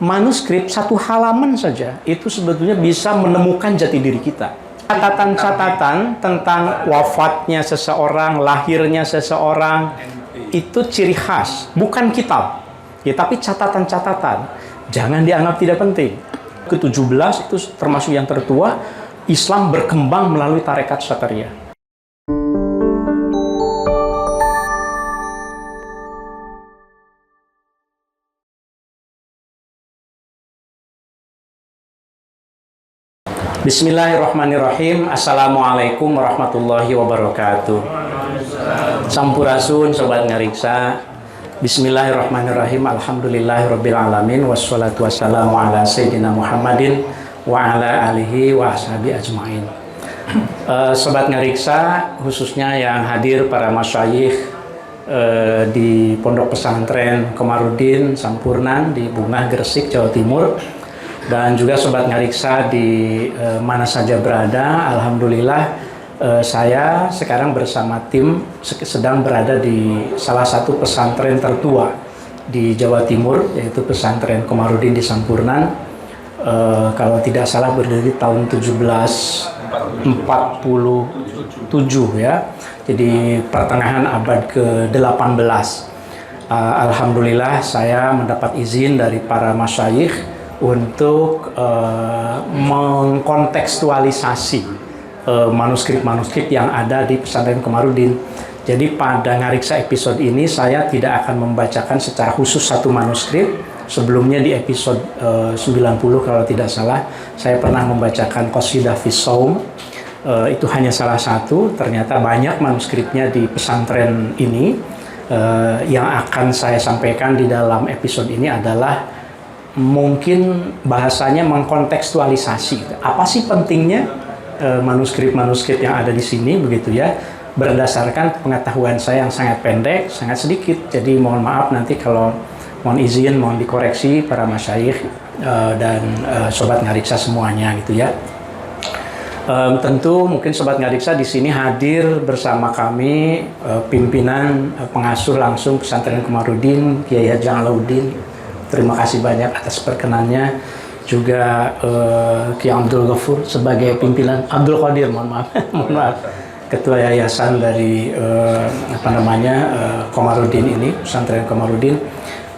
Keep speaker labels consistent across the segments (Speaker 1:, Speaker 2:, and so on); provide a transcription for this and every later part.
Speaker 1: manuskrip satu halaman saja itu sebetulnya bisa menemukan jati diri kita. Catatan-catatan tentang wafatnya seseorang, lahirnya seseorang, itu ciri khas, bukan kitab. Ya, tapi catatan-catatan. Jangan dianggap tidak penting. Ke-17 itu termasuk yang tertua, Islam berkembang melalui tarekat Syatariah. Bismillahirrahmanirrahim. Assalamualaikum warahmatullahi wabarakatuh. Sampurasun sobat ngariksa. Bismillahirrahmanirrahim. Alhamdulillahirabbil alamin wassalatu wassalamu ala sayyidina Muhammadin wa ala alihi wa ashabi ajmain. Sobat ngariksa, khususnya yang hadir para masyayikh di Pondok Pesantren Komarudin Sampurnan di Bungah, Gresik, Jawa Timur, dan juga sobat ngariksa di mana saja berada. Alhamdulillah, saya sekarang bersama tim sedang berada di salah satu pesantren tertua di Jawa Timur, yaitu Pesantren Komarudin di Sampurnan. Kalau tidak salah berdiri tahun 1747 ya, jadi pertengahan abad ke-18. Alhamdulillah saya mendapat izin dari para masyayikh untuk mengkontekstualisasi manuskrip-manuskrip yang ada di Pesantren Komarudin. Jadi pada ngariksa episode ini saya tidak akan membacakan secara khusus satu manuskrip. Sebelumnya di episode 90 kalau tidak salah, saya pernah membacakan Qasidah Fis Shaum. Itu hanya salah satu, ternyata banyak manuskripnya di pesantren ini. Yang akan saya sampaikan di dalam episode ini adalah mungkin bahasanya mengkontekstualisasi. Apa sih pentingnya manuskrip-manuskrip yang ada di sini, begitu ya, berdasarkan pengetahuan saya yang sangat pendek, sangat sedikit. Jadi mohon maaf nanti kalau mohon izin, mohon dikoreksi para masyayikh dan sobat ngariksa semuanya, gitu ya. Tentu mungkin sobat ngariksa di sini hadir bersama kami pimpinan pengasuh langsung Pesantren Komarudin, Kiai Haji Alauddin. Terima kasih banyak atas perkenannya. Juga Kiai Abdul Ghafur sebagai pimpinan, Abdul Qadir, mohon maaf, mohon maaf, ketua yayasan dari Komarudin ini, Pesantren Komarudin.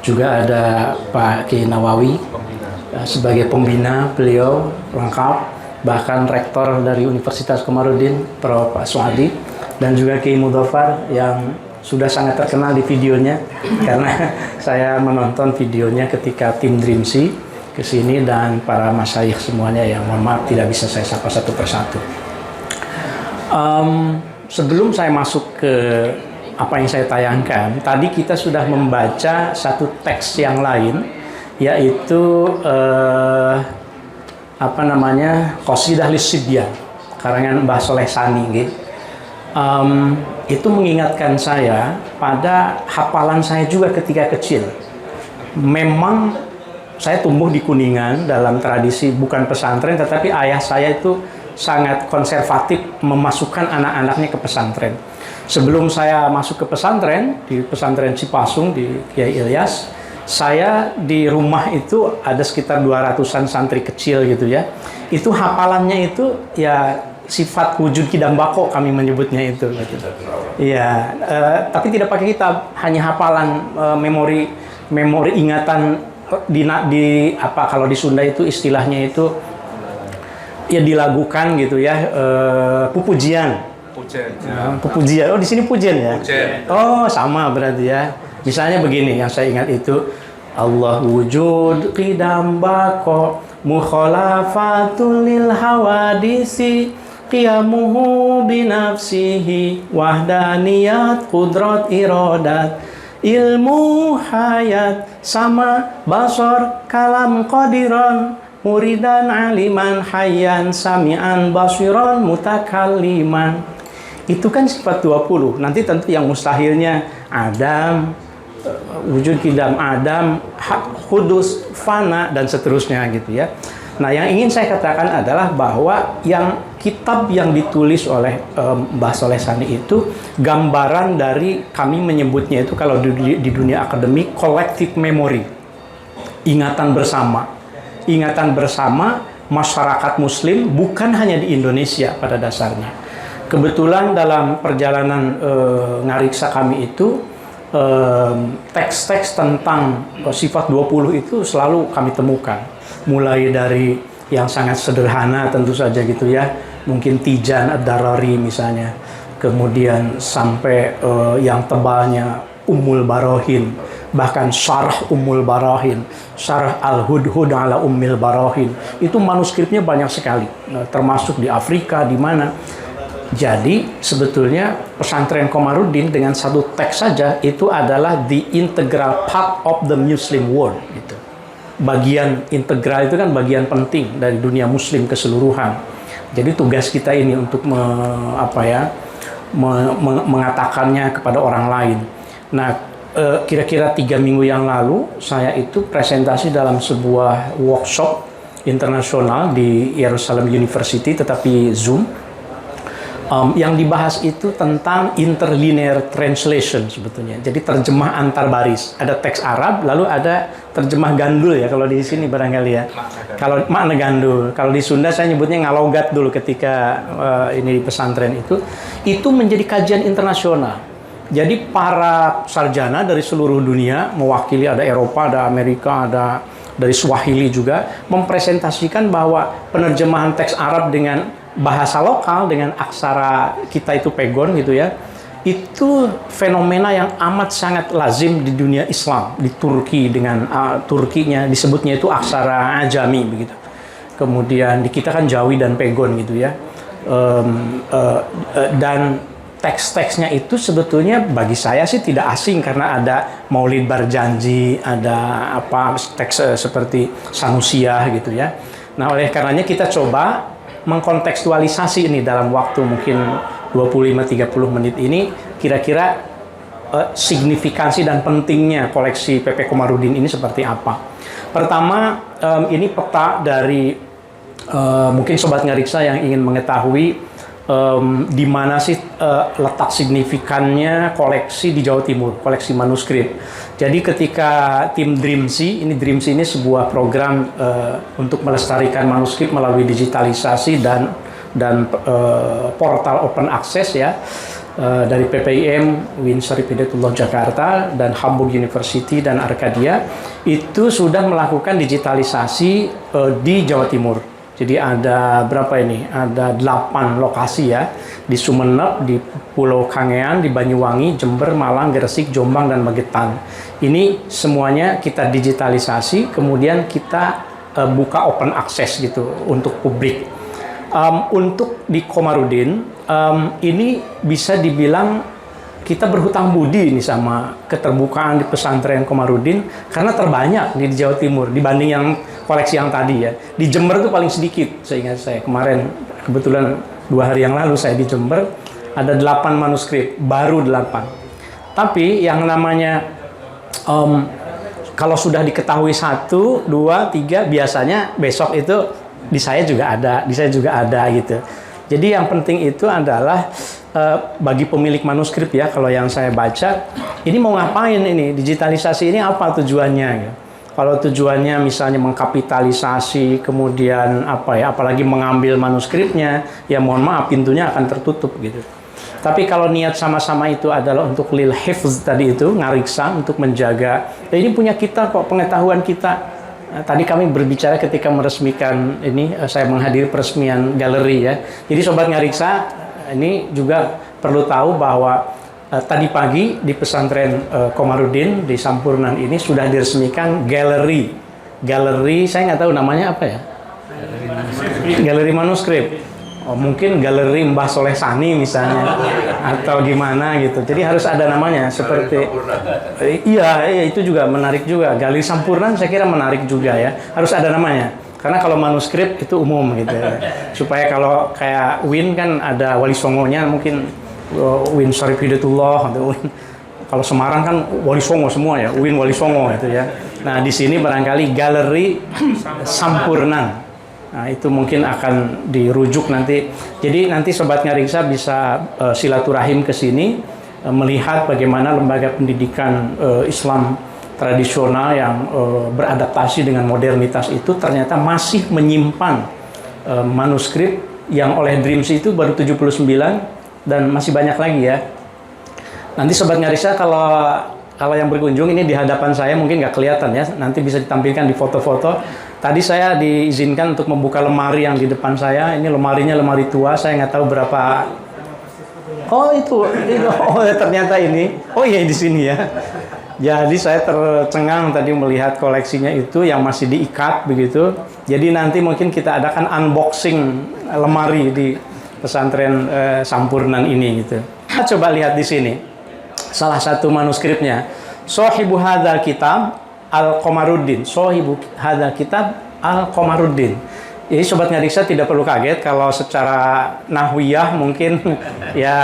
Speaker 1: Juga ada Pak Kiai Nawawi sebagai pembina, beliau lengkap, bahkan rektor dari Universitas Komarudin, Prof. Suhadi, dan juga Kiai Mudhafar yang sudah sangat terkenal di videonya karena saya menonton videonya ketika tim Dreamsi ke sini, dan para masyayikh semuanya yang mohon maaf tidak bisa saya sapa satu persatu. Sebelum saya masuk ke apa yang saya tayangkan, tadi kita sudah membaca satu teks yang lain, yaitu Qasidah Lis-Sibyan karangan Mbah Soleh Sani gitu. Itu mengingatkan saya pada hafalan saya juga ketika kecil. Memang saya tumbuh di Kuningan dalam tradisi bukan pesantren, tetapi ayah saya itu sangat konservatif memasukkan anak-anaknya ke pesantren. Sebelum saya masuk ke pesantren, di pesantren Cipasung di Kiai Ilyas, saya di rumah itu ada sekitar 200-an santri kecil gitu ya. Itu hafalannya itu ya sifat wujud kidam bako kami menyebutnya itu. Gitu. Iya, tapi tidak pakai kitab, hanya hafalan, memori ingatan. Kalau di Sunda itu istilahnya itu ya dilagukan gitu ya, pupujian. Pupujian. Oh, di sini pujian ya? Pujian. Oh, sama berarti ya. Misalnya begini yang saya ingat itu, Allah wujud qidam baqo mukhalafatul lil hawadisi qiyamuhu binafsihi wahdaniyat qudrat iradat ilmu hayat sama basor kalam qadiron muridan aliman hayyan sami'an basiron mutakalliman. Itu kan sifat 20. Nanti tentu yang mustahilnya Adam, wujud kidam Adam, hudus, fana, dan seterusnya gitu ya. Nah, yang ingin saya katakan adalah bahwa yang kitab yang ditulis oleh Mbah Soleh Sani itu gambaran dari, kami menyebutnya itu kalau di dunia akademik, collective memory. ingatan bersama. Ingatan bersama masyarakat muslim bukan hanya di Indonesia pada dasarnya. Kebetulan dalam perjalanan ngariksa kami itu teks-teks tentang sifat 20 itu selalu kami temukan. Mulai dari yang sangat sederhana tentu saja gitu ya, mungkin Tijan Ad-Darari misalnya, kemudian sampai yang tebalnya Ummul Barohin, bahkan Syarah Ummul Barohin, Syarah Al-Hudhud ala Ummil Barohin, itu manuskripnya banyak sekali, termasuk di Afrika, di mana. Jadi sebetulnya pesantren Komarudin dengan satu teks saja itu adalah the integral part of the Muslim world gitu. Bagian integral itu kan bagian penting dari dunia muslim keseluruhan. Jadi tugas kita ini untuk mengatakannya kepada orang lain. Nah, kira-kira 3 minggu yang lalu saya itu presentasi dalam sebuah workshop internasional di Yerusalem University, tetapi Zoom. Yang dibahas itu tentang interlinear translation sebetulnya. Jadi terjemah antar baris. Ada teks Arab, lalu ada terjemah gandul ya kalau di sini barangkali ya. Kalau makna gandul, kalau di Sunda saya nyebutnya ngalogat dulu ketika ini di pesantren itu menjadi kajian internasional. Jadi para sarjana dari seluruh dunia, mewakili ada Eropa, ada Amerika, ada dari Swahili juga, mempresentasikan bahwa penerjemahan teks Arab dengan bahasa lokal, dengan aksara kita itu pegon gitu ya, itu fenomena yang amat sangat lazim di dunia Islam. Di Turki dengan Turkinya disebutnya itu aksara Ajami begitu. Kemudian di kita kan Jawi dan pegon gitu ya. Dan teks-teksnya itu sebetulnya bagi saya sih tidak asing, karena ada Maulid Barjanji, ada teks seperti Sanusiah gitu ya. Nah, oleh karenanya kita coba mengkontekstualisasi ini dalam waktu mungkin 25-30 menit ini, kira-kira signifikansi dan pentingnya koleksi PP Komarudin ini seperti apa. Pertama, ini peta dari mungkin Sobat Ngariksa yang ingin mengetahui di mana sih letak signifikannya koleksi di Jawa Timur, koleksi manuskrip. Jadi ketika tim Dreamsy ini sebuah program untuk melestarikan manuskrip melalui digitalisasi dan portal open access ya, dari PPIM, Win Syarif Hidayatullah Jakarta, dan Hamburg University dan Arcadia, itu sudah melakukan digitalisasi di Jawa Timur. Jadi ada berapa ini? Ada 8 lokasi ya, di Sumeneb, di Pulau Kangean, di Banyuwangi, Jember, Malang, Gresik, Jombang, dan Magetan. Ini semuanya kita digitalisasi, kemudian kita buka open access gitu untuk publik. Untuk di Komarudin, ini bisa dibilang kita berhutang budi nih sama keterbukaan di pesantren Komarudin, karena terbanyak di Jawa Timur dibanding yang koleksi yang tadi ya. Di Jember itu paling sedikit, seingat saya kemarin, kebetulan 2 hari yang lalu saya di Jember, ada 8 manuskrip, baru 8. Tapi yang namanya kalau sudah diketahui 1, 2, 3, biasanya besok itu di saya juga ada gitu. Jadi yang penting itu adalah bagi pemilik manuskrip ya, kalau yang saya baca, ini mau ngapain ini? Digitalisasi ini apa tujuannya? Ya? Kalau tujuannya misalnya mengkapitalisasi, kemudian apalagi mengambil manuskripnya, ya mohon maaf, pintunya akan tertutup gitu. Tapi kalau niat sama-sama itu adalah untuk lil hifz tadi itu, ngariksa, untuk menjaga, ya ini punya kita kok, pengetahuan kita. Tadi kami berbicara ketika meresmikan ini, saya menghadiri peresmian galeri ya. Jadi Sobat Ngariksa, ini juga perlu tahu bahwa tadi pagi di pesantren Komarudin di Sampurnan ini sudah diresmikan galeri. Galeri, saya nggak tahu namanya apa ya? Galeri manuskrip. Oh, mungkin galeri Mbah Soleh Sani misalnya, atau gimana gitu. Jadi harus ada namanya seperti iya itu juga menarik juga. Galeri Sampurnan saya kira menarik juga ya. Harus ada namanya. Karena kalau manuskrip itu umum gitu ya. Supaya kalau kayak Win kan ada Wali Songonya, mungkin Win Syarif Hidayatullah atau Win. Kalau Semarang kan Wali Songo semua ya, Win Wali Songo gitu ya. Nah, di sini barangkali Galeri Sampurnan. Nah, itu mungkin akan dirujuk nanti. Jadi nanti Sobat Ngariksa bisa silaturahim ke sini, melihat bagaimana lembaga pendidikan Islam tradisional yang beradaptasi dengan modernitas itu ternyata masih menyimpan manuskrip yang oleh Dreams itu baru 79 dan masih banyak lagi ya. Nanti Sobat Ngarisa kalau yang berkunjung ini di hadapan saya mungkin nggak kelihatan ya, nanti bisa ditampilkan di foto-foto. Tadi saya diizinkan untuk membuka lemari yang di depan saya. Ini lemarinya lemari tua, saya nggak tahu berapa. Oh itu oh ternyata ini. Oh iya di sini ya. Jadi saya tercengang tadi melihat koleksinya itu yang masih diikat begitu. Jadi nanti mungkin kita adakan unboxing lemari di pesantren Sampurnan ini gitu. Kita coba lihat di sini salah satu manuskripnya. Sohibu hadzal kitab Al-Qomaruddin. Sohibu hadzal kitab Al-Qomaruddin. Jadi Sobat Ngariksa tidak perlu kaget kalau secara nahwiyah mungkin ya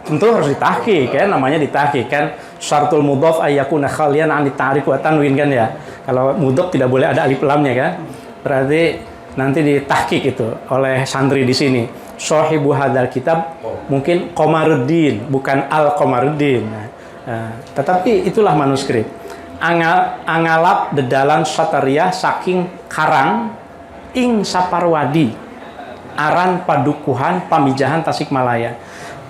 Speaker 1: tentu harus ditahqiq kan, namanya ditahqiq kan. Syartul mudhaf ayyakuna khalian 'an ta'rif wa tanwin kan ya. Kalau mudhaf tidak boleh ada alif lamnya kan. Berarti nanti ditahqiq itu oleh santri di sini. Sohibu hadzal kitab mungkin Qomaruddin bukan Al-Qomaruddin. Tetapi itulah manuskrip. Angalap dedalan Satariyah saking karang ing Saparwadi aran padukuhan pamijahan Tasikmalaya.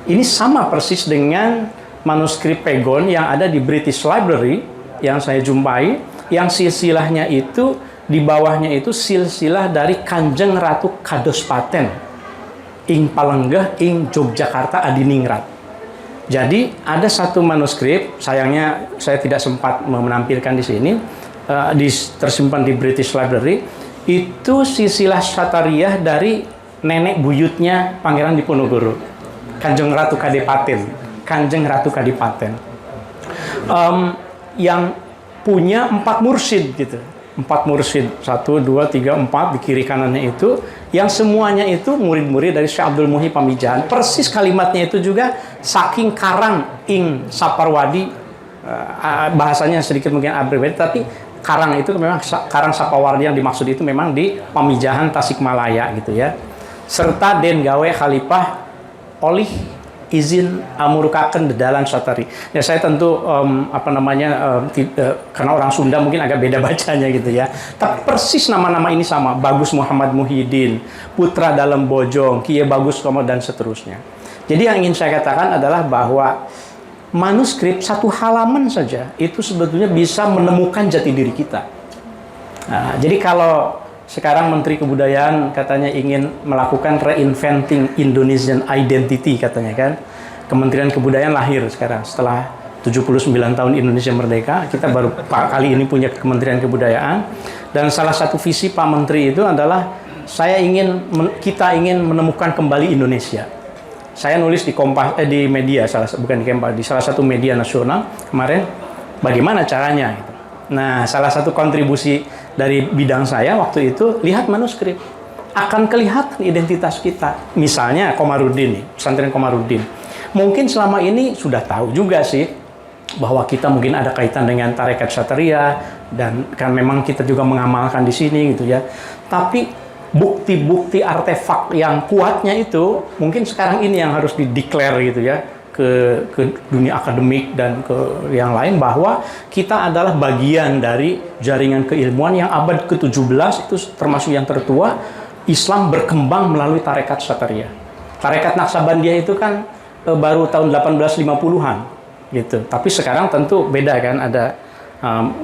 Speaker 1: Ini sama persis dengan manuskrip Pegon yang ada di British Library yang saya jumpai, yang silsilahnya itu di bawahnya itu silsilah dari Kanjeng Ratu Kadospaten ing Palenggah ing Yogyakarta Adiningrat. Jadi ada satu manuskrip, sayangnya saya tidak sempat menampilkan di sini, tersimpan di British Library. Itu silsilah Satariyah dari nenek buyutnya Pangeran Diponegoro, Kanjeng Ratu Kadipaten, Kanjeng Ratu Kadipaten, yang punya 4 mursyid gitu, 4 mursyid, 1, 2, 3, 4 di kiri kanannya itu, yang semuanya itu murid-murid dari Syekh Abdul Muhyi Pamijahan. Persis kalimatnya itu juga saking karang ing Saparwadi, bahasanya sedikit mungkin abbreviated, tapi karang itu memang karang Sapawardi yang dimaksud itu memang di Pamijahan Tasikmalaya gitu ya. Serta den gawe khalifah oleh izin amurkaken dedalan Satari. Ya saya tentu karena orang Sunda mungkin agak beda bacanya gitu ya. Tapi persis nama-nama ini sama. Bagus Muhammad Muhyiddin, Putra Dalem Bojong, Kiye Bagus Komo dan seterusnya. Jadi yang ingin saya katakan adalah bahwa manuskrip 1 halaman saja itu sebetulnya bisa menemukan jati diri kita. Nah, jadi kalau sekarang Menteri Kebudayaan katanya ingin melakukan reinventing Indonesian identity katanya kan. Kementerian Kebudayaan lahir sekarang setelah 79 tahun Indonesia merdeka, kita baru kali ini punya Kementerian Kebudayaan. Dan salah satu visi Pak Menteri itu adalah kita ingin menemukan kembali Indonesia. Saya nulis di di media, di salah satu media nasional kemarin, bagaimana caranya. Gitu. Nah, salah satu kontribusi dari bidang saya waktu itu, lihat manuskrip. Akan kelihatan identitas kita. Misalnya Qomaruddin, pesantren Qomaruddin. Mungkin selama ini sudah tahu juga sih, bahwa kita mungkin ada kaitan dengan tarekat Satariyah, dan kan memang kita juga mengamalkan di sini gitu ya. Tapi bukti-bukti artefak yang kuatnya itu mungkin sekarang ini yang harus dideklar gitu ya ke dunia akademik dan ke yang lain, bahwa kita adalah bagian dari jaringan keilmuan yang abad ke-17 itu termasuk yang tertua. Islam berkembang melalui tarekat Satariyah. Tarekat Naksabandiyah itu kan baru tahun 1850-an gitu. Tapi sekarang tentu beda kan, ada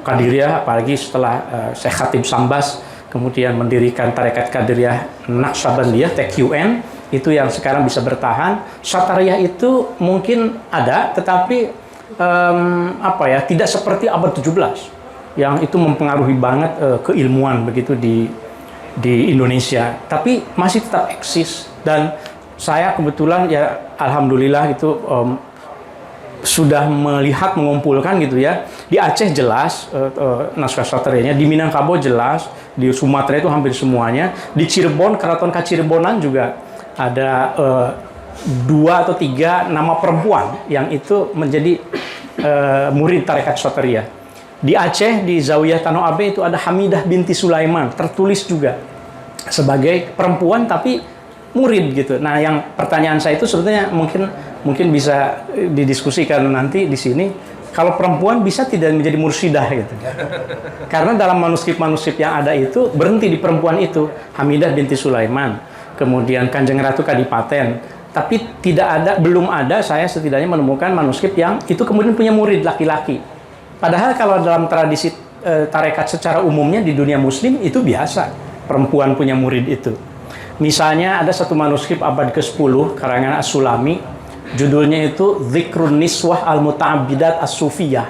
Speaker 1: Qadiriyah, apalagi setelah Syekh Khatib Sambas kemudian mendirikan tarekat Qadiriyah Naksabandiyah TQN, itu yang sekarang bisa bertahan. Satariyah itu mungkin ada, tetapi tidak seperti abad 17 yang itu mempengaruhi banget keilmuan begitu di Indonesia, tapi masih tetap eksis. Dan saya kebetulan ya alhamdulillah itu sudah melihat, mengumpulkan gitu ya. Di Aceh jelas naskah Satariyahnya, di Minangkabau jelas, di Sumatera itu hampir semuanya, di Cirebon, Keraton Kacirebonan juga ada 2 atau 3 nama perempuan yang itu menjadi murid tarekat Satariyah. Di Aceh, di Zawiyah Tano Abe itu ada Hamidah binti Sulaiman, tertulis juga sebagai perempuan tapi murid gitu. Nah, yang pertanyaan saya itu sebetulnya mungkin bisa didiskusikan nanti di sini. Kalau perempuan bisa tidak menjadi mursyidah gitu. Karena dalam manuskrip-manuskrip yang ada itu berhenti di perempuan itu, Hamidah binti Sulaiman, kemudian Kanjeng Ratu Kadipaten. Tapi belum ada saya setidaknya menemukan manuskrip yang itu kemudian punya murid laki-laki. Padahal kalau dalam tradisi tarekat secara umumnya di dunia muslim itu biasa perempuan punya murid itu. Misalnya ada satu manuskrip abad ke-10 karangan As-Sulami, judulnya itu Dzikrun Niswah Al-Muta'abbidat As-Sufiyah.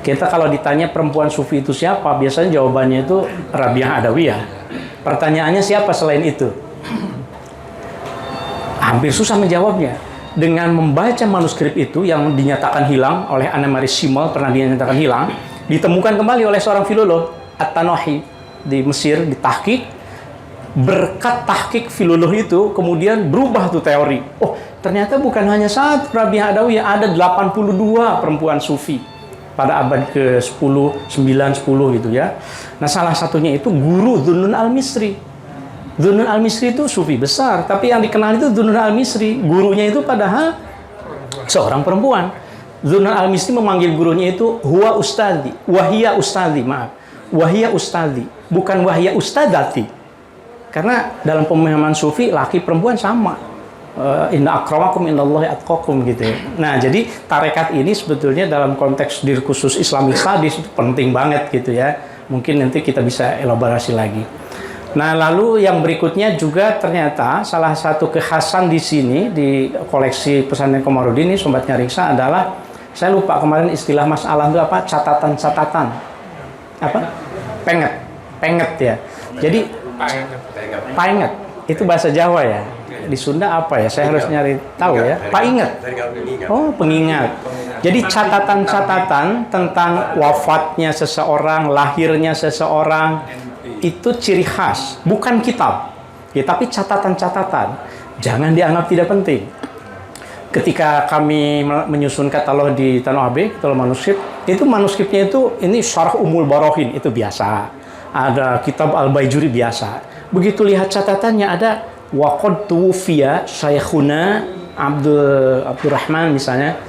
Speaker 1: Kita kalau ditanya perempuan sufi itu siapa, biasanya jawabannya itu Rabi'ah Adawiyah. Pertanyaannya siapa selain itu? Hampir susah menjawabnya. Dengan membaca manuskrip itu yang dinyatakan hilang oleh Annemarie Schimmel, pernah dinyatakan hilang, ditemukan kembali oleh seorang filolog At-Tanahi di Mesir, ditahqiq. Berkat tahqiq filolog itu kemudian berubah tuh teori. Oh, ternyata bukan hanya satu Rabi'ah Adawiyah, ada 82 perempuan sufi pada abad ke-10, 9, 10 gitu ya. Nah, salah satunya itu guru Dhunnun al-Misri. Dhunnun al-Misri itu sufi besar, tapi yang dikenal itu Dhunnun al-Misri. Gurunya itu padahal seorang perempuan. Dhunnun al-Misri memanggil gurunya itu huwa ustadi, wahia ustadi, maaf. Wahia ustadi, bukan wahia ustadati. Karena dalam pemahaman sufi laki perempuan sama. Inna akramakum indallahi atqakum gitu ya. Nah, jadi tarekat ini sebetulnya dalam konteks diri khusus Islamic Studies itu penting banget gitu ya. Mungkin nanti kita bisa elaborasi lagi. Nah, lalu yang berikutnya juga ternyata salah satu kekhasan di sini di koleksi pesantren Komarudin ini Sobat Nyariksa adalah, saya lupa kemarin istilah Mas Alam itu apa, catatan-catatan. Apa? Penget ya. Jadi painget itu bahasa Jawa ya. Di Sunda apa ya? Saya harus nyari tahu ya. Painget. Oh, pengingat. Jadi catatan-catatan tentang wafatnya seseorang, lahirnya seseorang itu ciri khas, bukan kitab. Ya, tapi catatan-catatan. Jangan dianggap tidak penting. Ketika kami menyusun katalog di Tanah AB, katalog manuskrip, itu manuskripnya itu ini Syarh Ummul Barohin itu biasa. Ada kitab Al-Baijuri biasa. Begitu lihat catatannya ada waqad tuwfiya Syekhuna Abdurrahman misalnya,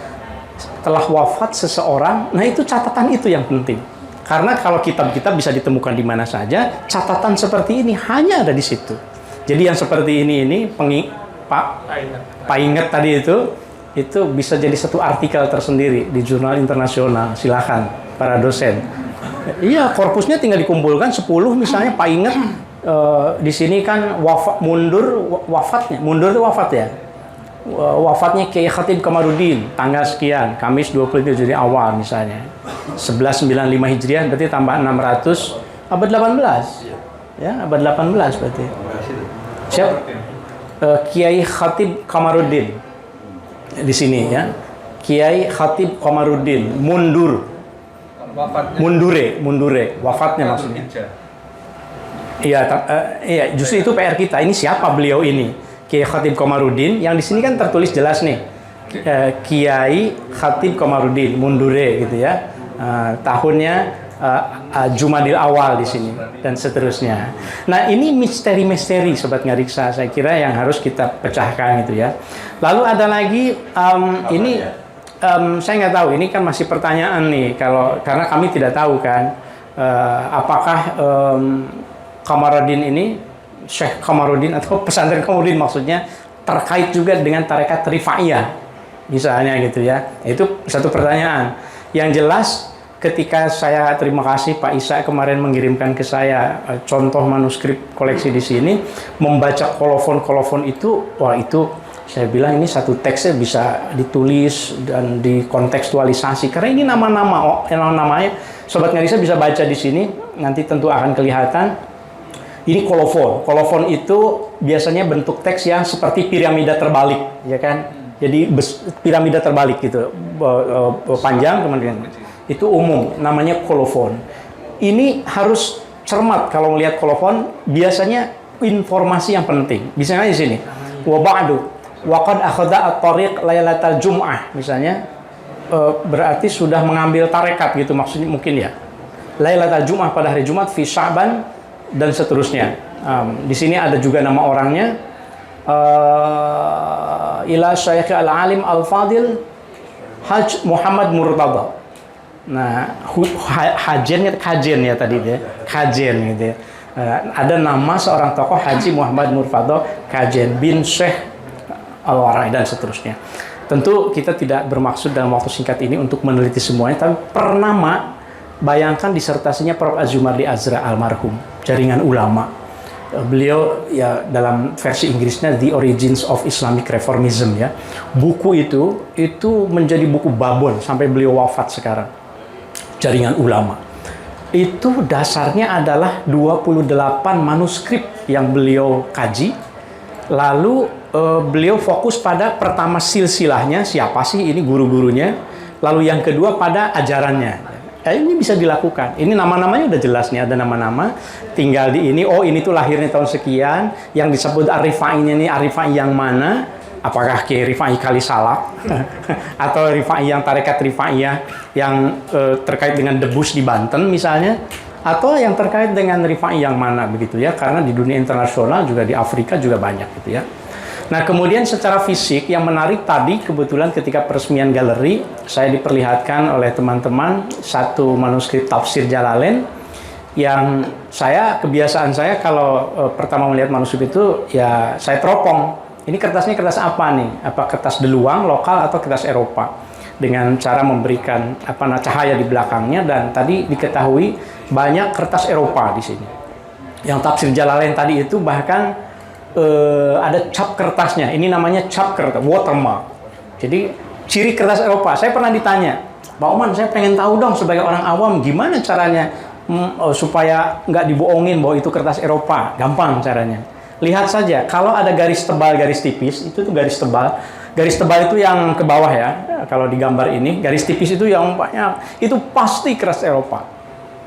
Speaker 1: telah wafat seseorang. Nah, itu catatan itu yang penting. Karena kalau kitab-kitab bisa ditemukan di mana saja, catatan seperti ini hanya ada di situ. Jadi yang seperti ini painget tadi itu bisa jadi satu artikel tersendiri di jurnal internasional. Silakan para dosen. Iya, korpusnya tinggal dikumpulkan 10 misalnya painget. Di sini kan wafatnya. Mundur itu wafat ya. Wafatnya Kiai Khatib Kamarudin tanggal sekian, Kamis 27 jadi awal misalnya. 1195 Hijriah berarti tambah 600 abad 18. Ya, abad 18 berarti. Siap? Kiai Khatib Kamarudin. Di sini ya. Kiai Khatib Kamarudin mundure wafatnya maksudnya. Iya, justru itu PR kita. Ini siapa beliau ini? Kiai Khatib Komarudin. Yang di sini kan tertulis jelas nih. Kiai Khatib Komarudin, mundure gitu ya. Tahunnya Jumadil Awal di sini dan seterusnya. Nah, ini misteri-misteri Sobat Ngariksa saya kira yang harus kita pecahkan gitu ya. Lalu ada lagi saya nggak tahu, ini kan masih pertanyaan nih, karena kami tidak tahu kan apakah Kamarudin ini, Syekh Kamarudin atau pesantren Kamarudin maksudnya terkait juga dengan tarekat Rifaiyah misalnya gitu ya. Itu satu pertanyaan. Yang jelas ketika saya terima kasih Pak Isa kemarin mengirimkan ke saya contoh manuskrip koleksi di sini, membaca kolofon itu, wah itu saya bilang ini satu teksnya bisa ditulis dan dikontekstualisasi karena ini namanya Sobat Ngariksa bisa baca di sini, nanti tentu akan kelihatan. Ini kolofon. Kolofon itu biasanya bentuk teks yang seperti piramida terbalik, ya kan? Jadi piramida terbalik gitu, panjang kemudian itu umum, namanya kolofon. Ini harus cermat kalau melihat kolofon, biasanya informasi yang penting. Misalnya di sini, wa ba'du waqad akhadha at-tariq lailatal jum'ah misalnya, berarti sudah mengambil tarekat gitu maksudnya mungkin ya. Lailatul Jum'ah pada hari Jumat fi Sya'ban dan seterusnya. Di sini ada juga nama orangnya. Ila Syekh Al-Alim Al-Fadil Haj Muhammad Murtada. Nah, kajen ya tadi dia, kajen gitu ya. Ada nama seorang tokoh Haji Muhammad Murtada Kajen bin Syekh Al-Warai dan seterusnya. Tentu kita tidak bermaksud dalam waktu singkat ini untuk meneliti semuanya, tapi per nama bayangkan disertasinya Prof. Azumardi Azra almarhum, jaringan ulama. Beliau ya dalam versi Inggrisnya The Origins of Islamic Reformism ya. Buku itu menjadi buku babon sampai beliau wafat sekarang. Jaringan ulama. Itu dasarnya adalah 28 manuskrip yang beliau kaji. Lalu beliau fokus pada pertama silsilahnya, siapa sih ini guru-gurunya. Lalu yang kedua pada ajarannya. Ini bisa dilakukan. Ini nama-namanya udah jelas nih, ada nama-nama. Tinggal di ini, oh ini tuh lahirnya tahun sekian. Yang disebut Ar-Rifainya nih, Ar-Rifai yang mana? Apakah Kiai Rifai Kalisalak atau Rifai yang tarekat Rifaiyah yang terkait dengan debus di Banten misalnya, atau yang terkait dengan Rifai yang mana begitu ya, karena di dunia internasional juga di Afrika juga banyak gitu ya. Nah kemudian secara fisik yang menarik tadi kebetulan ketika peresmian galeri saya diperlihatkan oleh teman-teman satu manuskrip tafsir Jalalain yang kebiasaan saya kalau pertama melihat manuskrip itu ya saya teropong. Ini kertasnya kertas apa nih? Apa kertas deluang lokal atau kertas Eropa? Dengan cara memberikan cahaya di belakangnya, dan tadi diketahui banyak kertas Eropa di sini. Yang tafsir Jalalain tadi itu bahkan ada cap kertasnya. Ini namanya cap kertas, watermark. Jadi ciri kertas Eropa. Saya pernah ditanya, Pak Oman, saya pengen tahu dong sebagai orang awam gimana caranya supaya nggak dibohongin bahwa itu kertas Eropa. Gampang caranya. Lihat saja, kalau ada garis tebal, garis tipis, itu tuh garis tebal. Garis tebal itu yang ke bawah ya, kalau di gambar ini. Garis tipis itu yang banyak, itu pasti kertas Eropa.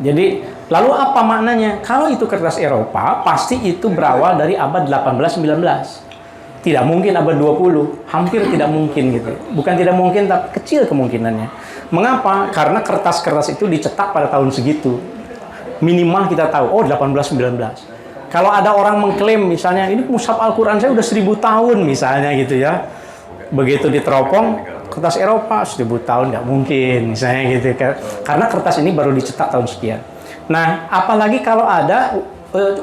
Speaker 1: Jadi, lalu apa maknanya? Kalau itu kertas Eropa, pasti itu berawal dari abad 18-19. Tidak mungkin abad 20, hampir tidak mungkin gitu. Bukan tidak mungkin, tapi kecil kemungkinannya. Mengapa? Karena kertas-kertas itu dicetak pada tahun segitu. Minimal kita tahu, oh 18-19. Kalau ada orang mengklaim misalnya ini mushaf Al-Quran saya udah 1000 tahun misalnya gitu ya, begitu diteropong kertas Eropa 1000 tahun nggak mungkin misalnya gitu, karena kertas ini baru dicetak tahun sekian. Nah apalagi kalau ada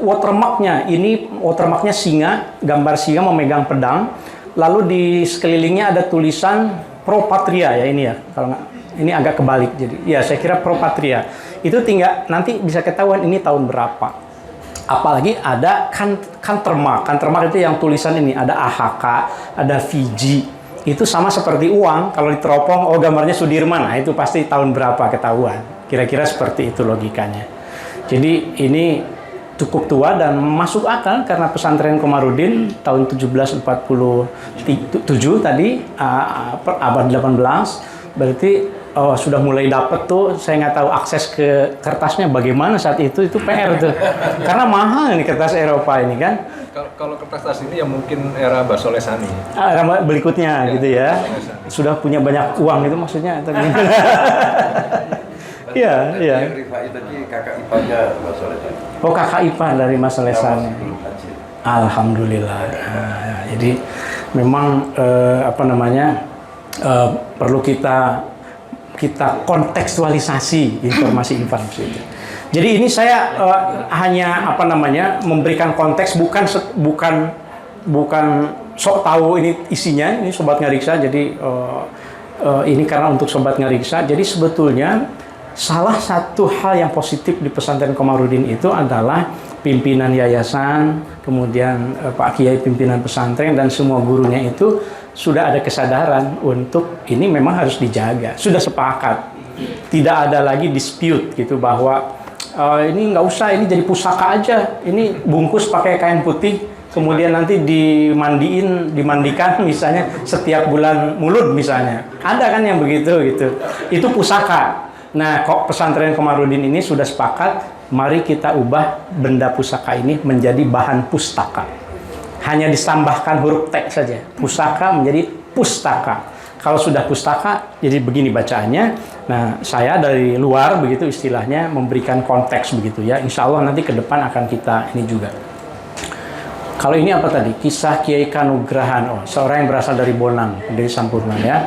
Speaker 1: watermarknya, ini watermarknya singa, gambar singa memegang pedang, lalu di sekelilingnya ada tulisan Pro Patria ya, ini ya, kalau nggak ini agak kebalik, jadi ya saya kira Pro Patria itu tinggal nanti bisa ketahuan ini tahun berapa. Apalagi ada countermark itu yang tulisan ini, ada AHK, ada Fiji. Itu sama seperti uang, kalau diteropong, oh gambarnya Sudirman, nah itu pasti tahun berapa ketahuan. Kira-kira seperti itu logikanya. Jadi ini cukup tua dan masuk akal karena pesantren Komarudin tahun 1747 tadi, abad 18, berarti sudah mulai dapat tuh, saya nggak tahu akses ke kertasnya bagaimana saat itu PR tuh. Karena mahal nih kertas Eropa ini kan.
Speaker 2: Kalau kertas tas ini yang mungkin era Basoleh Sani.
Speaker 1: Era berikutnya ya, gitu ya. Sudah punya banyak uang itu maksudnya atau gimana? Iya, iya.
Speaker 3: Yang Rifai tadi kakak iparnya Basoleh Sani.
Speaker 1: Oh, kakak ipar dari Basoleh Sani. Alhamdulillah. Nah, jadi memang perlu kita kontekstualisasi informasi-informasi itu. Jadi ini saya hanya memberikan konteks, bukan sok tahu ini isinya, ini Sobat Ngariksa. Jadi ini karena untuk Sobat Ngariksa. Jadi sebetulnya salah satu hal yang positif di pesantren Komarudin itu adalah pimpinan yayasan, kemudian Pak Kiai pimpinan pesantren dan semua gurunya itu sudah ada kesadaran untuk ini memang harus dijaga. Sudah sepakat. Tidak ada lagi dispute gitu bahwa ini nggak usah, ini jadi pusaka aja. Ini bungkus pakai kain putih, kemudian nanti dimandikan misalnya setiap bulan Mulud misalnya. Ada kan yang begitu gitu. Itu pusaka. Nah, kok pesantren Komarudin ini sudah sepakat, mari kita ubah benda pusaka ini menjadi bahan pustaka. Hanya ditambahkan huruf T saja. Pusaka menjadi pustaka. Kalau sudah pustaka, jadi begini bacaannya. Nah, saya dari luar begitu istilahnya memberikan konteks begitu ya. Insya Allah nanti ke depan akan kita ini juga. Kalau ini apa tadi? Kisah Kiai Kanugrahan. Oh, seorang yang berasal dari Bonang, dari Sampurna ya.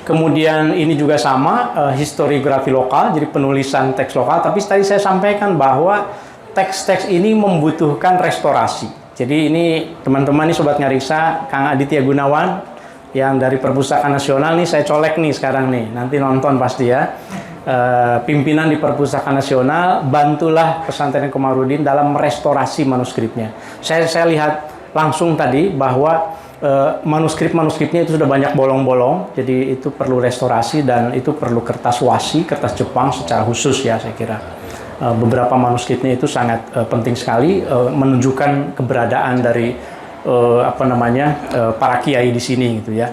Speaker 1: Kemudian ini juga sama, historiografi lokal, jadi penulisan teks lokal. Tapi tadi saya sampaikan bahwa teks-teks ini membutuhkan restorasi. Jadi ini teman-teman nih Sobat Ngariksa, Kang Aditya Gunawan yang dari Perpustakaan Nasional nih saya colek nih sekarang nih, nanti nonton pasti ya. Pimpinan di Perpustakaan Nasional, bantulah Pesantren Komarudin dalam merestorasi manuskripnya. Saya lihat langsung tadi bahwa manuskrip-manuskripnya itu sudah banyak bolong-bolong, jadi itu perlu restorasi dan itu perlu kertas wasi, kertas Jepang secara khusus ya saya kira. Beberapa manuskripnya itu sangat penting sekali menunjukkan keberadaan dari para kiai di sini gitu ya.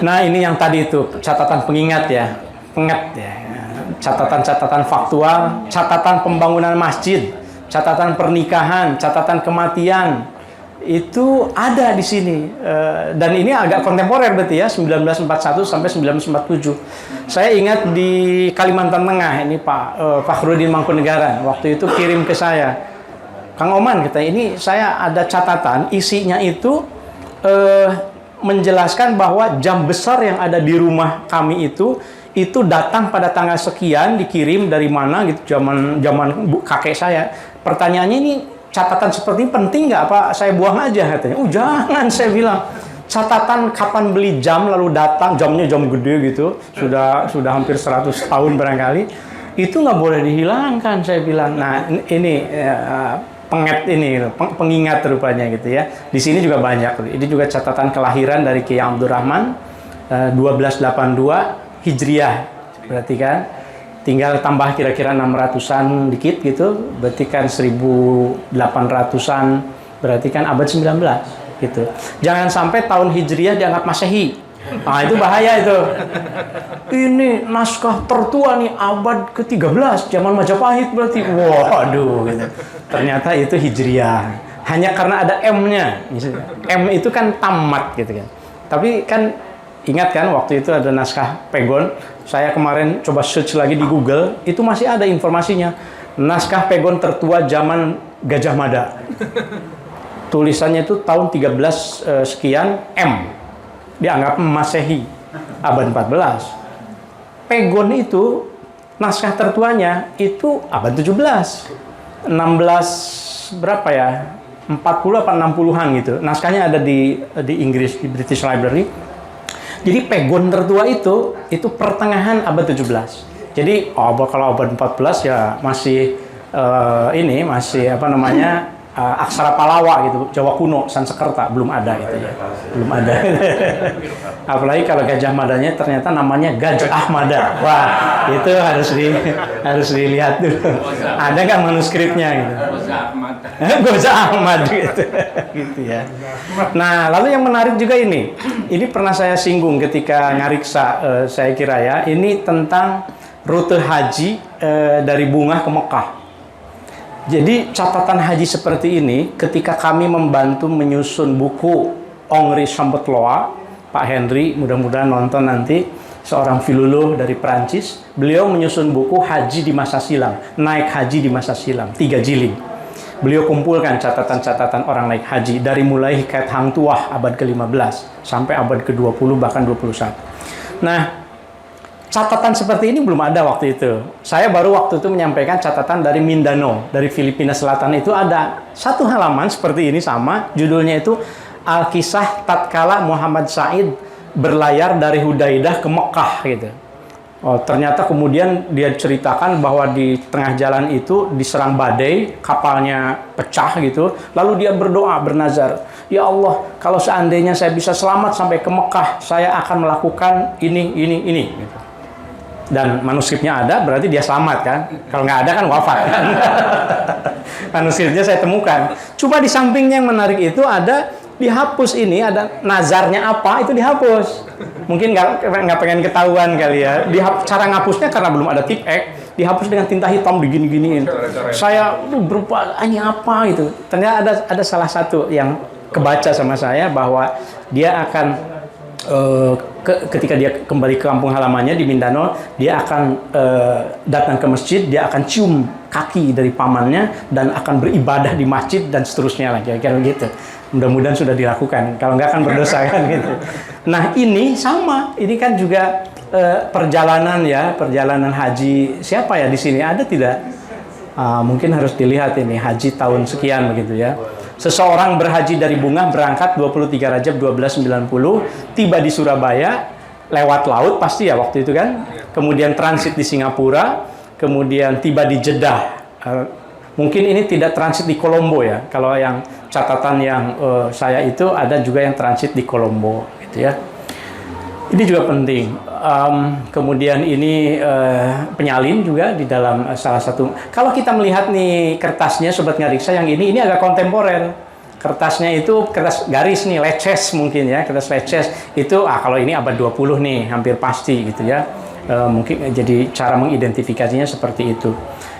Speaker 1: Nah ini yang tadi itu catatan pengingat ya, catatan-catatan faktual, catatan pembangunan masjid, catatan pernikahan, catatan kematian. Itu ada di sini dan ini agak kontemporer berarti ya, 1941 sampai 1947. Saya ingat di Kalimantan Tengah ini Pak Fakhrudin Mangkunegaran waktu itu kirim ke saya, Kang Oman kita ini saya ada catatan isinya itu menjelaskan bahwa jam besar yang ada di rumah kami itu datang pada tanggal sekian, dikirim dari mana gitu, zaman kakek saya. Pertanyaannya ini catatan seperti ini penting nggak apa saya buang aja katanya. Jangan, saya bilang. Catatan kapan beli jam lalu datang, jamnya jam gede gitu, sudah hampir 100 tahun barangkali. Itu nggak boleh dihilangkan saya bilang. Nah, ini pengingat rupanya gitu ya. Di sini juga banyak. Ini juga catatan kelahiran dari Kiai Abdurrahman 1282 Hijriah. Berarti kan tinggal tambah kira-kira 600-an dikit gitu, berarti kan 1800-an, berarti kan abad 19 gitu. Jangan sampai tahun Hijriah dianggap Masehi. Nah, itu bahaya itu. Ini naskah tertua nih abad ke-13, zaman Majapahit berarti. Waduh gitu. Ternyata itu Hijriah. Hanya karena ada M-nya. M itu kan tamat gitu kan. Tapi kan ingat kan waktu itu ada naskah Pegon. Saya kemarin coba search lagi di Google, itu masih ada informasinya. Naskah Pegon tertua zaman Gajah Mada. Tulisannya itu tahun 13 sekian M. Dianggap Masehi, abad 14. Pegon itu naskah tertuanya itu abad 17. 16 berapa ya? 40 apa 60-an gitu. Naskahnya ada di Inggris, di British Library. Jadi Pegon tertua itu pertengahan abad 17. Jadi kalau abad 14 ya masih aksara Palawa gitu, Jawa kuno, Sansekerta belum ada gitu ya. Belum ada. Apalagi kalau Gajah Madanya ternyata namanya Gajah Mada. Wah, itu harus dilihat dulu. Ada nggak manuskripnya gitu? Gajah Ahmad gitu. Gitu ya. Nah, lalu yang menarik juga ini pernah saya singgung ketika ngariksa saya kira ya, ini tentang rute haji dari Bungah ke Mekah. Jadi catatan haji seperti ini ketika kami membantu menyusun buku Ongri Sambetloa, Pak Henry mudah-mudahan nonton nanti, seorang filoloh dari Perancis. Beliau menyusun buku Haji di Masa Silam, naik haji di masa silam, 3 jilid. Beliau kumpulkan catatan-catatan orang naik haji dari mulai Hikayat Hang Tuah abad ke-15 sampai abad ke-20 bahkan 21. Nah, catatan seperti ini belum ada waktu itu. Saya baru waktu itu menyampaikan catatan dari Mindanao, dari Filipina Selatan itu ada 1 halaman seperti ini sama, judulnya itu Al-Kisah Tatkala Muhammad Said berlayar dari Hudaidah ke Mekah gitu. Ternyata kemudian dia ceritakan bahwa di tengah jalan itu diserang badai, kapalnya pecah gitu. Lalu dia berdoa, bernazar, ya Allah, kalau seandainya saya bisa selamat sampai ke Mekah, saya akan melakukan ini. Gitu. Dan manuskripnya ada, berarti dia selamat kan? Kalau nggak ada kan wafat kan? Manuskripnya saya temukan. Cuma di sampingnya yang menarik itu ada dihapus ini, ada nazarnya apa, itu dihapus. Mungkin nggak pengen ketahuan kali ya. Cara ngapusnya karena belum ada Tipex, dihapus dengan tinta hitam digini-giniin. Saya berupa ini apa itu. Ternyata ada salah satu yang kebaca sama saya bahwa dia akan ketika dia kembali ke kampung halamannya di Mindanao, dia akan datang ke masjid, dia akan cium kaki dari pamannya dan akan beribadah di masjid dan seterusnya lah, kira-kira gitu. Mudah-mudahan sudah dilakukan, kalau nggak akan berdosa kan gitu. Nah ini sama, ini kan juga perjalanan ya, perjalanan haji siapa ya di sini, ada tidak? Mungkin harus dilihat ini haji tahun sekian begitu ya. Seseorang berhaji dari Bungah, berangkat 23 Rajab 1290, tiba di Surabaya, lewat laut pasti ya waktu itu kan, kemudian transit di Singapura, kemudian tiba di Jeddah. Mungkin ini tidak transit di Kolombo ya, kalau yang catatan yang saya itu ada juga yang transit di Kolombo gitu ya. Ini juga penting. Kemudian ini penyalin juga di dalam salah satu. Kalau kita melihat nih kertasnya Sobat Ngariksa yang ini agak kontemporer. Kertasnya itu kertas garis nih, leces mungkin ya, kertas leces. Itu kalau ini abad 20 nih, hampir pasti gitu ya. Mungkin jadi cara mengidentifikasinya seperti itu.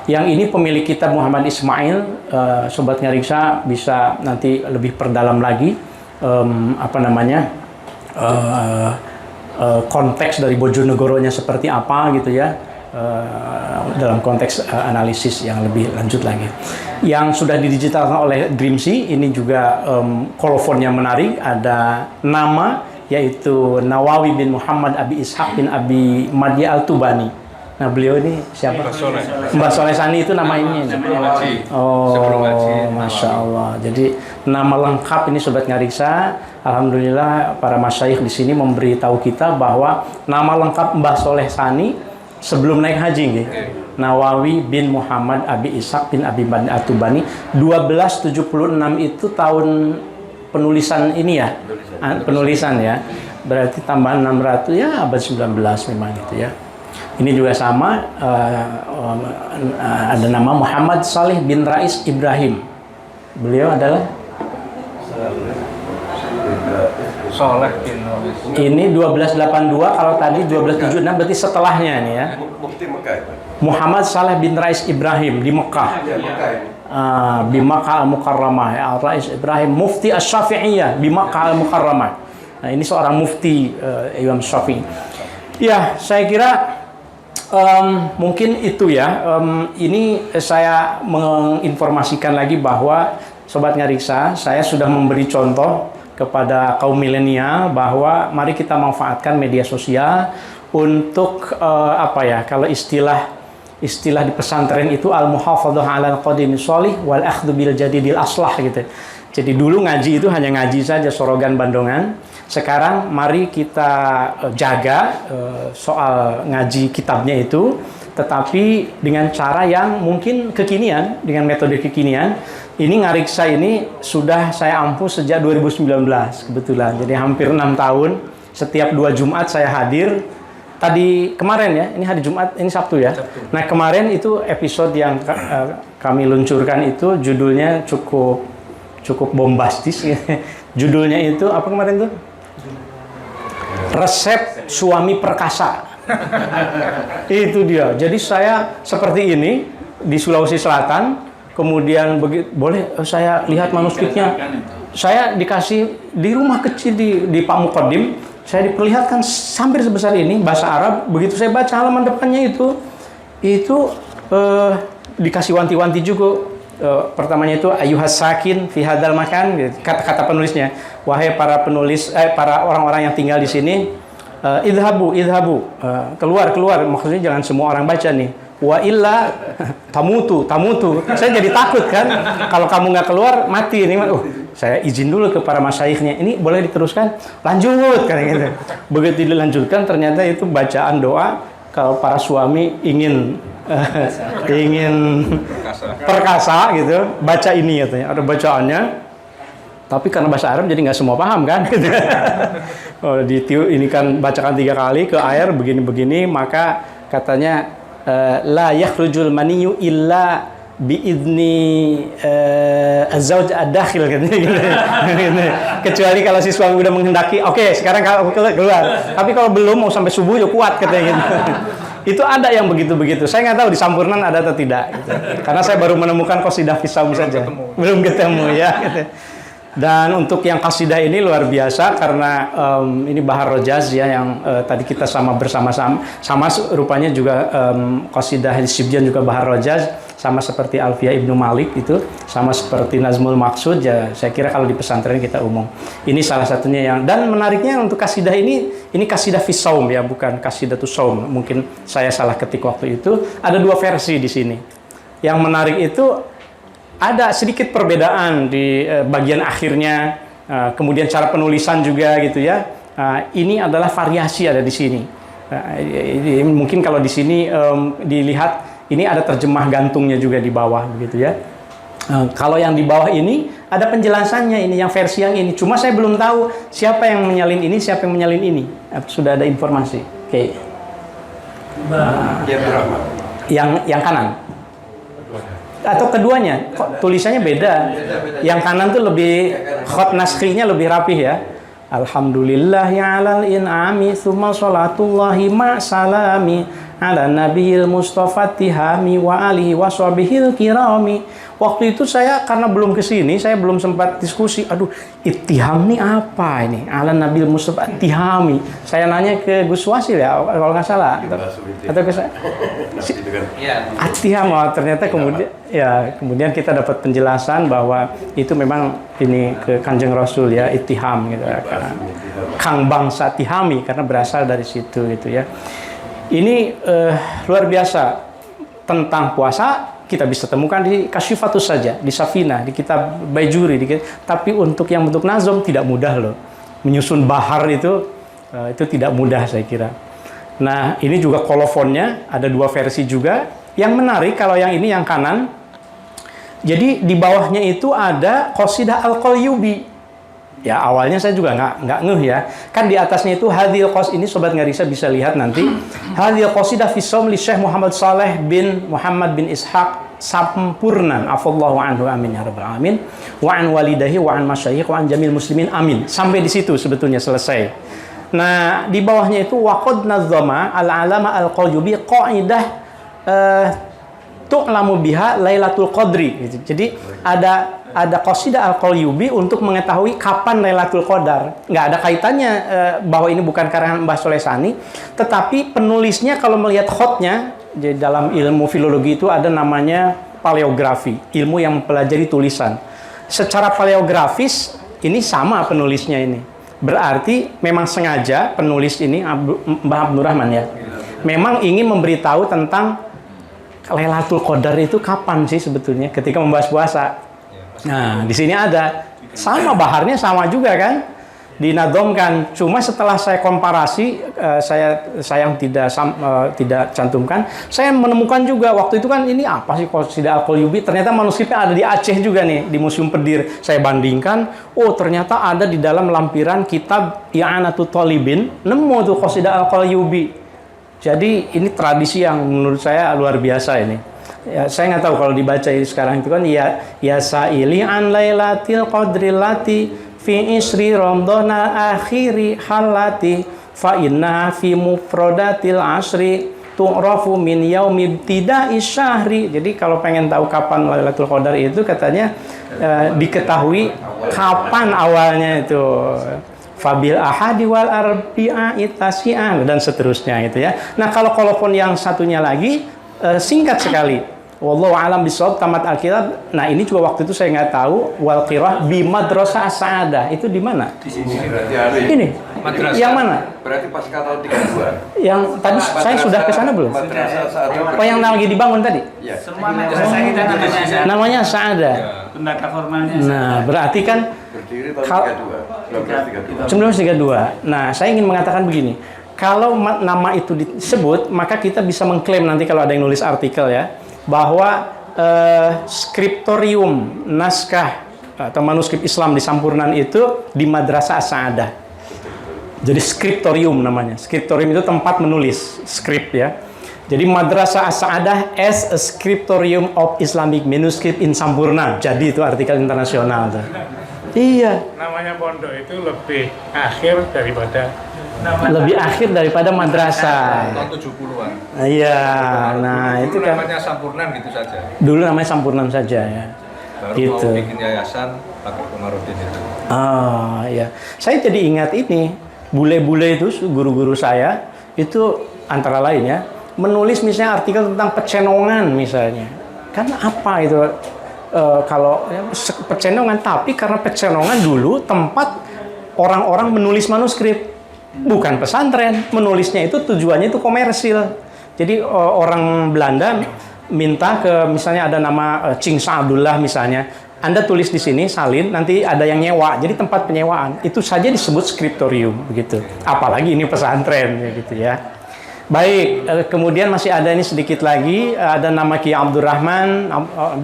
Speaker 1: Yang ini pemilik kitab Muhammad Ismail, Sobat Ngariksa bisa nanti lebih perdalam lagi konteks dari Bojonegoronya seperti apa gitu ya, dalam konteks analisis yang lebih lanjut lagi. Yang sudah didigitalkan oleh Dreamsy, ini juga kolofonnya menarik, ada nama yaitu Nawawi bin Muhammad Abi Ishaq bin Abi Madya Al-Tubani. Nah beliau ini siapa? Mbah Soleh Sani itu nama ini.
Speaker 2: Sebelum haji.
Speaker 1: Masya Allah. Jadi nama lengkap ini Sobat Ngariksa. Alhamdulillah para masyayikh di sini memberitahu kita bahwa nama lengkap Mbah Soleh Sani sebelum naik haji, gitu. Nawawi bin Muhammad Abi Ishaq bin Abi Madya Al-Tubani. 1276 itu tahun penulisan ini ya, penulisan ya. Berarti tambah 600 ya abad 19 memang gitu ya. Ini juga sama, ada nama Muhammad Saleh bin Rais Ibrahim. Beliau adalah
Speaker 2: Soleh bin Rais.
Speaker 1: ini 1282, kalau tadi 1276 berarti setelahnya nih ya.
Speaker 3: Mufti Mekah.
Speaker 1: Muhammad Saleh bin Rais Ibrahim di Mekah.
Speaker 3: Ya, Mekah ini.
Speaker 1: Di Makkah Al-Mukarramah, Rais Ibrahim Mufti Asy-Syafi'iyah di Makkah Al-Mukarramah. Nah, ini seorang mufti Imam Syafi'i. Ya, saya kira mungkin itu ya. Ini saya menginformasikan lagi bahwa Sobat Ngariksa, saya sudah memberi contoh kepada kaum milenial bahwa mari kita manfaatkan media sosial untuk kalau istilah di pesantren itu al-muhafadzah 'alal qadimi sholih wal akhdhu bil jadidil aslah gitu. Jadi dulu ngaji itu hanya ngaji saja sorogan bandongan. Sekarang mari kita jaga soal ngaji kitabnya itu, tetapi dengan cara yang mungkin kekinian, dengan metode kekinian. Ini Ngariksa ini sudah saya ampuh sejak 2019 kebetulan. Jadi hampir 6 tahun, setiap 2 Jumat saya hadir. Tadi kemarin ya, ini hari Jumat, ini Sabtu ya.
Speaker 2: Sabtu.
Speaker 1: Nah kemarin itu episode yang kami luncurkan itu judulnya cukup bombastis. Judulnya itu apa kemarin tuh? Resep suami perkasa. Itu dia. Jadi saya seperti ini di Sulawesi Selatan, kemudian boleh saya lihat manuskripnya. Saya dikasih di rumah kecil di Pak Muqaddim, saya diperlihatkan hampir sebesar ini bahasa Arab. Begitu saya baca halaman depannya itu dikasih wanti-wanti juga. Pertamanya itu ayuhas sakin fi hadzal makan, kata-kata penulisnya, wahai para penulis para orang-orang yang tinggal di sini, idhabu keluar, maksudnya jangan semua orang baca nih, wa illa tamutu. Saya jadi takut kan, kalau kamu nggak keluar mati ini. Saya izin dulu ke para masyayikhnya, ini boleh diteruskan, lanjut kan gitu. Begitu dilanjutkan ternyata itu bacaan doa kalau para suami ingin perkasa gitu, baca ini katanya, ada bacaannya. Tapi karena bahasa Arab jadi nggak semua paham kan. Ini kan bacakan 3 kali ke air begini-begini, maka katanya la yakhrujul maniyu illa biidni azwaj ad-dakhil katanya gitu. Kecuali kalau si suami udah menghendaki, oke, sekarang kalau keluar. Tapi kalau belum mau sampai subuh ya kuat katanya gitu. Itu ada yang begitu-begitu. Saya nggak tahu di Sampurnan ada atau tidak gitu. Karena saya baru menemukan qasidah fi saum saja. Belum ketemu ya gitu. Dan untuk yang kasidah ini luar biasa karena ini Bahar Rojaz ya yang tadi kita bersama-sama rupanya juga kasidah Hizibyan juga Bahar Rojaz sama seperti Alfiya Ibnu Malik itu sama seperti Nazmul Maqsud ya saya kira kalau di pesantren kita umum. Ini salah satunya yang dan menariknya untuk kasidah ini kasidah fi saum ya bukan kasidah tu saum. Mungkin saya salah ketik waktu itu. Ada 2 versi di sini. Yang menarik itu ada sedikit perbedaan di bagian akhirnya, kemudian cara penulisan juga gitu ya. Ini adalah variasi ada di sini. Mungkin kalau di sini dilihat ini ada terjemah gantungnya juga di bawah begitu ya. Kalau yang di bawah ini ada penjelasannya ini yang versi yang ini. Cuma saya belum tahu siapa yang menyalin ini, siapa yang menyalin ini. Sudah ada informasi. Oke. Yang kanan. Atau keduanya, kok tulisannya beda. Yang kanan tuh lebih khot naskhinya lebih rapih ya. Alhamdulillah ya alal in'ami tsumma sholatullahi ma salami ala nabiyil mustafa tihami wa alihi wa sahbihil kirami. Waktu itu saya karena belum kesini, saya belum sempat diskusi. Aduh, ittiham nih apa ini? Ala Nabil Mustafa Ittihami. Saya nanya ke Gus Wasil ya, kalau nggak salah. Atau ke saya? Ittiham, ternyata kemudian kita dapat penjelasan bahwa itu memang ini ke Kanjeng Rasul ya, Ittiham gitu ya. Kang bangsa Tihami karena berasal dari situ gitu ya. Ini luar biasa tentang puasa. Kita bisa temukan di Kasyifatus saja, di Safinah, di kitab Baijuri. Tapi untuk yang bentuk nazom tidak mudah loh. Menyusun bahar itu tidak mudah saya kira. Nah ini juga kolofonnya, ada 2 versi juga. Yang menarik kalau yang ini yang kanan. Jadi di bawahnya itu ada Qasidah Al-Qalyubi. Ya awalnya saya juga nggak ngeh ya. Kan di atasnya itu hadhil qas ini sobat Ngarisa bisa lihat nanti. Hadhil qasidah fi shaum li Syekh Muhammad Saleh bin Muhammad bin Ishaq Sampurnan afallahu anhu amin ya rabbal alamin wa an walidahi wa an masyayikh wa an jamil muslimin amin. Sampai di situ sebetulnya selesai. Nah, di bawahnya itu waqad nazzama al-alama al-Qalyubi qaidah tu'lamu biha Lailatul Qadri. Jadi ada qasidah Al-Qalyubi untuk mengetahui kapan Lailatul Qadar. Nggak ada kaitannya bahwa ini bukan karangan Mbah Soleh Sani, tetapi penulisnya kalau melihat khotnya, jadi dalam ilmu filologi itu ada namanya paleografi, ilmu yang mempelajari tulisan. Secara paleografis ini sama penulisnya ini. Berarti memang sengaja penulis ini Mbah Abdul Rahman ya, memang ingin memberitahu tentang Lailatul Qadar itu kapan sih sebetulnya ketika membahas puasa. Nah, di sini ada sama baharnya sama juga kan, dinadomkan. Cuma setelah saya komparasi, saya yang tidak cantumkan, saya menemukan juga waktu itu kan ini apa sih Qasidah Al-Qalyubi? Ternyata manuskripnya ada di Aceh juga nih di Museum Pedir. Saya bandingkan, oh ternyata ada di dalam lampiran kitab I'anatul Thalibin, nemu tuh Qasidah Al-Qalyubi. Jadi ini tradisi yang menurut saya luar biasa ini. Ya, saya nggak tahu kalau dibaca sekarang itu kan ya sa'ili an lailatil qadri lati fi isri ramadhana akhiri halati fa inna fi mufradatil asri tu'rafu min yaumi ibtida'i syahri. Jadi kalau pengen tahu kapan Lailatul Qadar itu katanya diketahui kapan awalnya itu. Fabil ahadi wal arbi'a itasi'an dan seterusnya gitu ya. Nah, kalau kolofon yang satunya lagi singkat sekali. Wallahu alam bisawab tamat al-kitab. Nah, ini juga waktu itu saya nggak tahu wal qirah bi madrasah as-sa'adah. Itu di mana?
Speaker 3: Di sini berarti ada
Speaker 1: ini.
Speaker 2: Madrasah.
Speaker 1: Yang mana?
Speaker 3: Berarti pas tahun 32.
Speaker 1: Yang tadi saya sudah ke sana belum?
Speaker 3: Madrasah Sa'adah.
Speaker 1: Oh, yang lagi dibangun tadi?
Speaker 3: Iya.
Speaker 2: Semua madrasah kita namanya
Speaker 1: Namanya Sa'adah.
Speaker 2: Tanda formalnya.
Speaker 1: Nah, berarti kan
Speaker 3: Berdiri tahun 32.
Speaker 1: 1932. Nah, saya ingin mengatakan begini. Kalau nama itu disebut, maka kita bisa mengklaim nanti kalau ada yang nulis artikel ya, bahwa skriptorium naskah atau manuskrip Islam di Sampurnan itu di Madrasah As-Sa'adah. Jadi skriptorium namanya. Skriptorium itu tempat menulis skrip ya. Jadi Madrasah As-Sa'adah as a scriptorium of Islamic manuscript in Sampurna. Jadi itu artikel internasional tuh. Iya.
Speaker 4: Namanya pondok itu lebih akhir
Speaker 1: daripada madrasah.
Speaker 2: Tahun 70-an.
Speaker 1: Iya. Nah, itu kan
Speaker 2: namanya Sampurnan gitu saja.
Speaker 1: dulu namanya Sampurnan saja ya.
Speaker 5: Baru
Speaker 1: Gitu.
Speaker 5: mau bikin yayasan pakai Komarudin itu.
Speaker 1: Ah, ya. Saya jadi ingat ini, bule-bule itu guru-guru saya itu antara lain ya, menulis misalnya artikel tentang pecenongan misalnya. Kan apa itu kalau ya, pecenongan, tapi karena pecenongan dulu tempat orang-orang menulis manuskrip, bukan pesantren. Menulisnya itu tujuannya itu komersil. Jadi orang Belanda minta ke misalnya ada nama Cing Sa'adullah misalnya, Anda tulis di sini salin, nanti ada yang nyewa, jadi tempat penyewaan itu saja disebut skriptorium begitu, apalagi ini pesantren ya gitu ya. Baik, kemudian masih ada ini sedikit lagi, ada nama Kiai Abdurrahman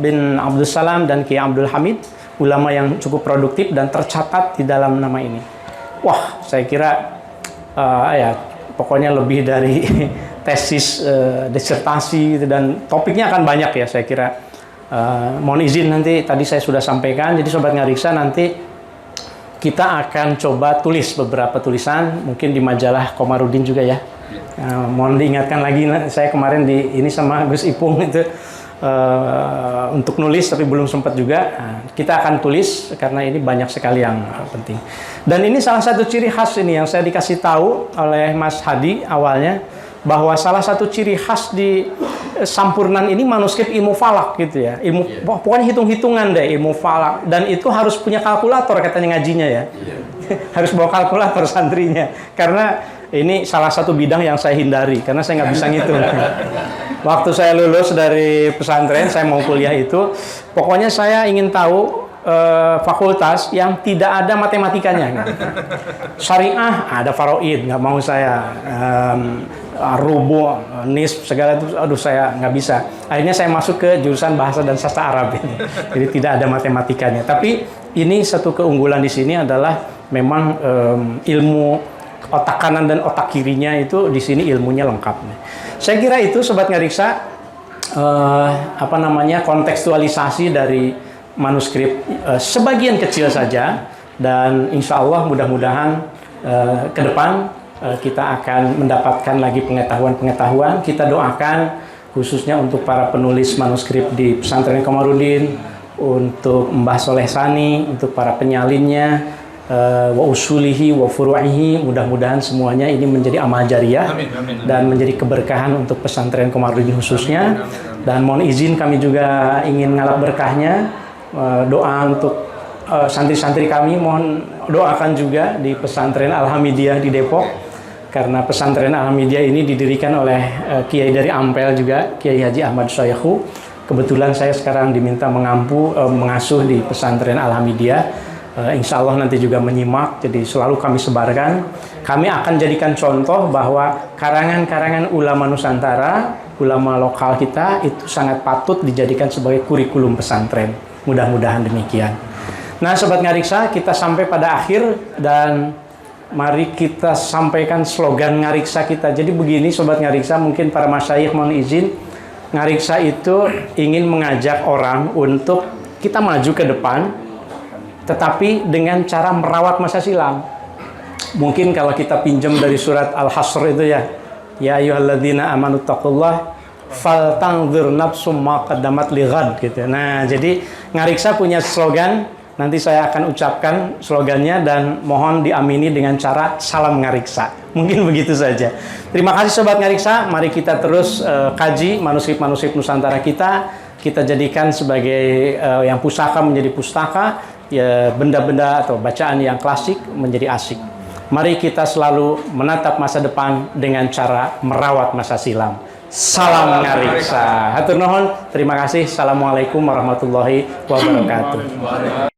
Speaker 1: bin Abdul Salam dan Kiai Abdul Hamid, ulama yang cukup produktif dan tercatat di dalam nama ini. Wah, saya kira ya pokoknya lebih dari tesis, disertasi gitu, dan topiknya akan banyak ya saya kira. Mohon izin nanti tadi saya sudah sampaikan, jadi Sobat Ngariksa nanti kita akan coba tulis beberapa tulisan, mungkin di majalah Komarudin juga ya. Mohon diingatkan lagi, saya kemarin ini sama Gus Ipung itu untuk nulis tapi belum sempat juga. Kita akan tulis karena ini banyak sekali yang penting. Dan ini salah satu ciri khas ini yang saya dikasih tahu oleh Mas Hadi awalnya, bahwa salah satu ciri khas di Sampurnan ini manuskrip ilmu falak gitu ya. Pokoknya hitung-hitungan deh ilmu falak, dan itu harus punya kalkulator katanya ngajinya ya. Harus bawa kalkulator santrinya, karena ini salah satu bidang yang saya hindari karena saya nggak bisa ngitung. Waktu saya lulus dari pesantren, saya mau kuliah itu, pokoknya saya ingin tahu fakultas yang tidak ada matematikanya. Syariah ada faraid, nggak mau saya. Rubu, nisb, segala itu, aduh saya nggak bisa. Akhirnya saya masuk ke jurusan bahasa dan sastra Arab ini. Jadi tidak ada matematikanya. Tapi ini satu keunggulan di sini adalah memang ilmu otak kanan dan otak kirinya itu di sini ilmunya lengkap. Saya kira itu Sobat Ngariksa kontekstualisasi dari manuskrip sebagian kecil saja, dan insya Allah mudah-mudahan ke depan kita akan mendapatkan lagi pengetahuan-pengetahuan. Kita doakan khususnya untuk para penulis manuskrip di pesantren Komarudin, untuk Mbah Soleh Sani, untuk para penyalinnya, wa usulihi wa furu'ihi, mudah-mudahan semuanya ini menjadi amal jariah dan menjadi keberkahan untuk pesantren Komarudin khususnya. Dan mohon izin kami juga ingin ngalap berkahnya, doa untuk santri-santri kami, mohon doakan juga di pesantren Al-Hamidiyah di Depok, karena pesantren Al-Hamidiyah ini didirikan oleh Kiai dari Ampel juga, Kiai Haji Ahmad Syayakhu. Kebetulan saya sekarang diminta mengasuh di pesantren Al-Hamidiyah. Insya Allah nanti juga menyimak, jadi selalu kami sebarkan. Kami akan jadikan contoh bahwa karangan-karangan ulama Nusantara, ulama lokal kita itu sangat patut dijadikan sebagai kurikulum pesantren. Mudah-mudahan demikian. Nah Sobat Ngariksa, kita sampai pada akhir, dan mari kita sampaikan slogan Ngariksa kita. Jadi begini Sobat Ngariksa, mungkin para masyayikh mohon izin, Ngariksa itu ingin mengajak orang untuk kita maju ke depan, tetapi dengan cara merawat masa silam. Mungkin kalau kita pinjam dari surat Al-Hasr itu ya, ya ayyuhalladzina amanu taqullah faltanzur nafsum ma qaddamat lighad gitu. Nah, jadi Ngariksa punya slogan. Nanti saya akan ucapkan slogannya dan mohon diamini dengan cara salam Ngariksa. Mungkin begitu saja. Terima kasih Sobat Ngariksa. Mari kita terus kaji manuskrip-manuskrip Nusantara kita. Kita jadikan sebagai yang pusaka menjadi pustaka, ya, benda-benda atau bacaan yang klasik menjadi asik. Mari kita selalu menatap masa depan dengan cara merawat masa silam. Salam Ngariksa. Hatur nuhun. Terima kasih. Assalamualaikum warahmatullahi wabarakatuh.